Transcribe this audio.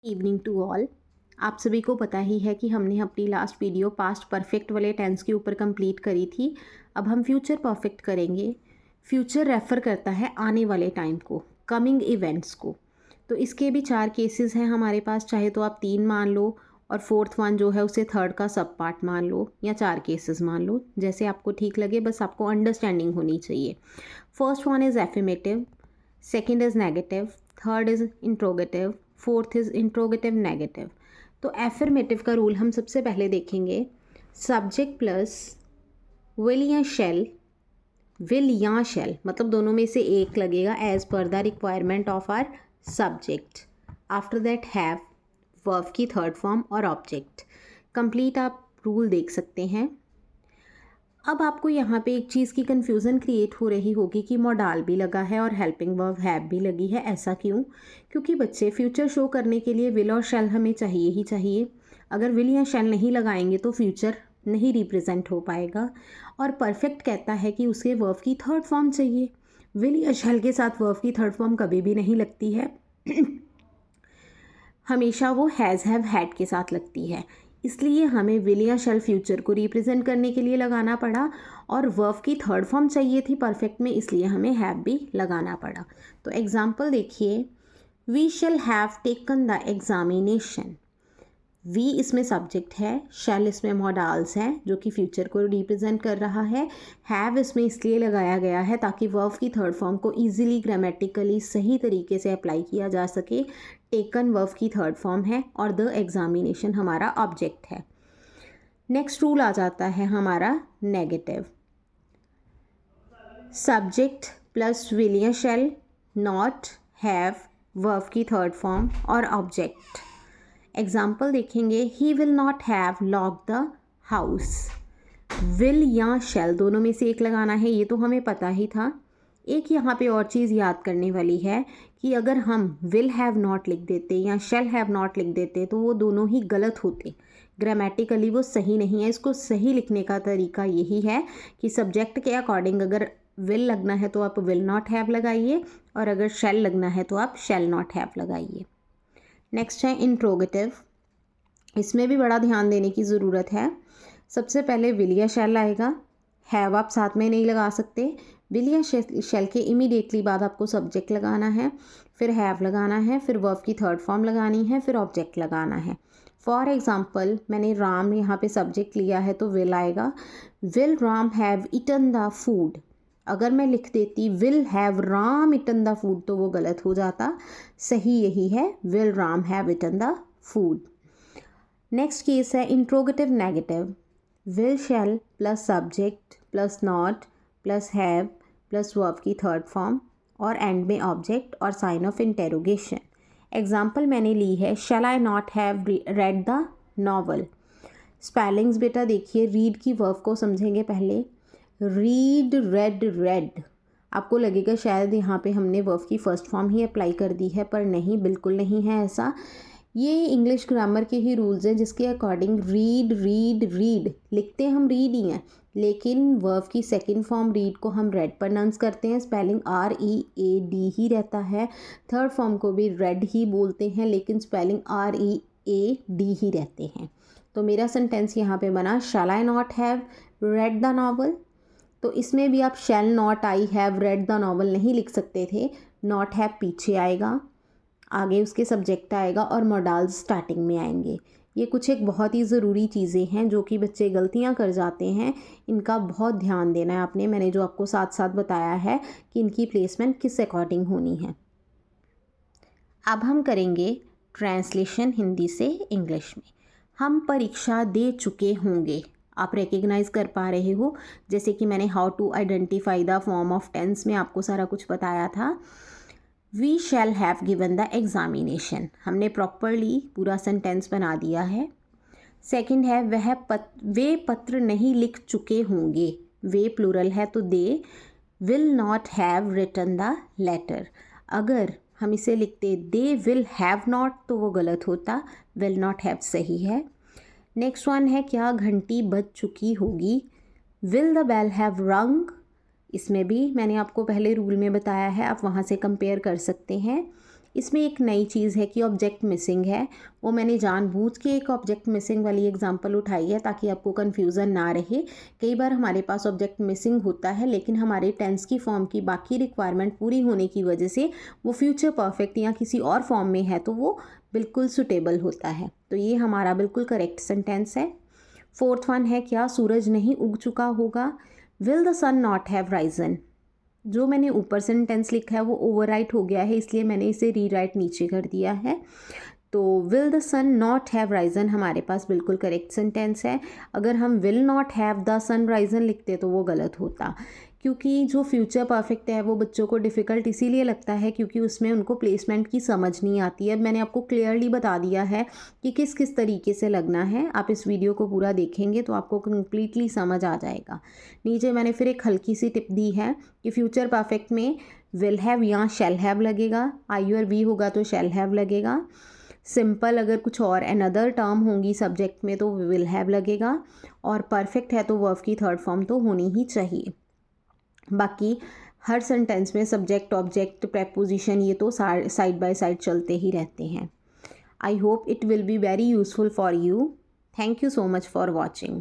Evening to all. आप सभी को पता ही है कि हमने अपनी लास्ट वीडियो पास्ट परफेक्ट वाले टेंस के ऊपर कंप्लीट करी थी। अब हम फ्यूचर परफेक्ट करेंगे। फ्यूचर रेफ़र करता है आने वाले टाइम को, कमिंग इवेंट्स को। तो इसके भी 4 केसेस हैं हमारे पास, चाहे तो आप 3 मान लो और फोर्थ वन जो है उसे थर्ड का सब पार्ट मान लो, या 4 केसेस मान लो, जैसे आपको ठीक लगे, बस आपको अंडरस्टैंडिंग होनी चाहिए। First one is affirmative, second is negative, third is interrogative, fourth is interrogative negative. तो एफर्मेटिव का रूल हम सबसे पहले देखेंगे। सब्जेक्ट प्लस विल या शैल, विल या शैल मतलब दोनों में से एक लगेगा as per the requirement of our subject. After that have, verb की थर्ड फॉर्म और ऑब्जेक्ट। कंप्लीट आप रूल देख सकते हैं। अब आपको यहाँ पे एक चीज़ की कन्फ्यूज़न क्रिएट हो रही होगी कि मोडाल भी लगा है और हेल्पिंग वर्ब हैव भी लगी है। ऐसा क्यों? क्योंकि बच्चे फ्यूचर शो करने के लिए विल और शैल हमें चाहिए ही चाहिए। अगर विल या शैल नहीं लगाएंगे तो फ्यूचर नहीं रिप्रेजेंट हो पाएगा। और परफेक्ट कहता है कि उसे वर्ब की थर्ड फॉर्म चाहिए। विल या शैल के साथ वर्ब की थर्ड फॉर्म कभी भी नहीं लगती है हमेशा वो हैज़ हैव हैड के साथ लगती है। इसलिए हमें विल या शैल फ्यूचर को रिप्रेजेंट करने के लिए लगाना पड़ा, और वर्ब की थर्ड फॉर्म चाहिए थी परफेक्ट में, इसलिए हमें हैव भी लगाना पड़ा। तो एग्जाम्पल देखिए, we shall have taken the examination. We इसमें सब्जेक्ट है, शैल इसमें मॉडल्स हैं जो कि फ्यूचर को रिप्रेजेंट कर रहा है। हैव इसमें इसलिए लगाया गया है ताकि वर्ब की थर्ड फॉर्म को इजीली ग्रामेटिकली सही तरीके से अप्लाई किया जा सके। टेकन वर्ब की थर्ड फॉर्म है और द एग्जामिनेशन हमारा ऑब्जेक्ट है। नेक्स्ट रूल आ जाता है हमारा नेगेटिव। सब्जेक्ट प्लस विल या शैल, नॉट, हैव, वर्ब की थर्ड फॉर्म और ऑब्जेक्ट। एग्जाम्पल देखेंगे, he will not have lock the house. Will या शैल दोनों में से एक लगाना है, ये तो हमें पता ही था। एक यहाँ पे और चीज़ याद करने वाली है कि अगर हम विल हैव नॉट लिख देते या शैल हैव नॉट लिख देते तो वो दोनों ही गलत होते, ग्रामेटिकली वो सही नहीं है। इसको सही लिखने का तरीका यही है कि सब्जेक्ट के अकॉर्डिंग अगर विल लगना है तो आप विल नॉट हैव लगाइए, और अगर शैल लगना है तो आप शैल नॉट हैव लगाइए। नेक्स्ट है इंट्रोगेटिव। इसमें भी बड़ा ध्यान देने की ज़रूरत है। सबसे पहले विल या शैल आएगा, हैव आप साथ में नहीं लगा सकते। विल या शैल के इमीडिएटली बाद आपको सब्जेक्ट लगाना है, फिर हैव लगाना है, फिर वर्ब की थर्ड फॉर्म लगानी है, फिर ऑब्जेक्ट लगाना है। फॉर एग्जाम्पल, मैंने राम यहाँ पे सब्जेक्ट लिया है तो विल आएगा। Will Ram have eaten the food. अगर मैं लिख देती will have Ram eaten the food तो वो गलत हो जाता। सही यही है, will Ram have eaten the food. Next case है interrogative negative. Will shall plus subject plus not plus have plus verb की थर्ड फॉर्म और एंड में ऑब्जेक्ट और साइन ऑफ इंटेरोगेशन। एग्जाम्पल मैंने ली है, shall I not have read the novel. Spellings बेटा देखिए, रीड की वर्ब को समझेंगे पहले। Read, red, red. आपको लगेगा शायद यहाँ पे हमने वर्ब की फर्स्ट फॉर्म ही अप्लाई कर दी है, पर नहीं, बिल्कुल नहीं है ऐसा। ये इंग्लिश ग्रामर के ही रूल्स हैं जिसके अकॉर्डिंग रीड, रीड, रीड लिखते हम रीड ही हैं, लेकिन वर्ब की सेकंड फॉर्म रीड को हम रेड प्रोनाउंस करते हैं। स्पेलिंग READ ही रहता है। थर्ड फॉर्म को भी रेड ही बोलते हैं, लेकिन स्पेलिंग READ ही रहते हैं। तो मेरा सेंटेंस यहाँ पे बना, shall I not have read the novel. तो इसमें भी आप shall not I have read the novel नहीं लिख सकते थे। नॉट हैव पीछे आएगा, आगे उसके सब्जेक्ट आएगा और मॉडल्स स्टार्टिंग में आएंगे। ये कुछ एक बहुत ही ज़रूरी चीज़ें हैं जो कि बच्चे गलतियां कर जाते हैं। इनका बहुत ध्यान देना है आपने। मैंने जो आपको साथ साथ बताया है कि इनकी प्लेसमेंट किस अकॉर्डिंग होनी है। अब हम करेंगे ट्रांसलेशन हिंदी से इंग्लिश में। हम परीक्षा दे चुके होंगे, आप रिकग्नाइज कर पा रहे हो, जैसे कि मैंने how to identify the form of tense में आपको सारा कुछ बताया था। We shall have given the examination, हमने प्रॉपरली पूरा सेंटेंस बना दिया है। सेकंड है वे पत्र नहीं लिख चुके होंगे, वे प्लूरल है तो they will not have written the letter. अगर हम इसे लिखते दे विल हैव नॉट तो वो गलत होता, विल नॉट हैव सही है। नेक्स्ट वन है, क्या घंटी बज चुकी होगी, विल द बेल हैव रंग। इसमें भी मैंने आपको पहले रूल में बताया है, आप वहाँ से कंपेयर कर सकते हैं। इसमें एक नई चीज़ है कि ऑब्जेक्ट मिसिंग है, वो मैंने जानबूझ के एक ऑब्जेक्ट मिसिंग वाली एग्जांपल उठाई है ताकि आपको कन्फ्यूज़न ना रहे। कई बार हमारे पास ऑब्जेक्ट मिसिंग होता है लेकिन हमारे टेंस की फॉर्म की बाकी रिक्वायरमेंट पूरी होने की वजह से वो फ्यूचर परफेक्ट या किसी और फॉर्म में है तो वो बिल्कुल सुटेबल होता है। तो ये हमारा बिल्कुल करेक्ट सेंटेंस है। फोर्थ वन है, क्या सूरज नहीं उग चुका होगा? Will the sun not have risen? जो मैंने ऊपर सेंटेंस लिखा है वो ओवरराइट हो गया है, इसलिए मैंने इसे रीराइट नीचे कर दिया है। तो will the sun not have risen हमारे पास बिल्कुल करेक्ट सेंटेंस है। अगर हम will not have the sun risen लिखते तो वो गलत होता, क्योंकि जो फ्यूचर परफेक्ट है वो बच्चों को डिफ़िकल्ट इसीलिए लगता है क्योंकि उसमें उनको प्लेसमेंट की समझ नहीं आती है। मैंने आपको क्लियरली बता दिया है कि किस किस तरीके से लगना है। आप इस वीडियो को पूरा देखेंगे तो आपको कम्प्लीटली समझ आ जाएगा। नीचे मैंने फिर एक हल्की सी टिप दी है कि फ्यूचर परफेक्ट में विल हैव या शैल हैव लगेगा, आई और वी होगा तो शैल हैव लगेगा। सिंपल अगर कुछ और अनदर टर्म होंगी सब्जेक्ट में तो विल हैव लगेगा, और परफेक्ट है तो वर्ब की थर्ड फॉर्म तो होनी ही चाहिए। बाकी हर सेंटेंस में सब्जेक्ट ऑब्जेक्ट प्रेपोजिशन ये तो साइड बाय साइड चलते ही रहते हैं। I hope it will be very useful for you. Thank you so much for watching.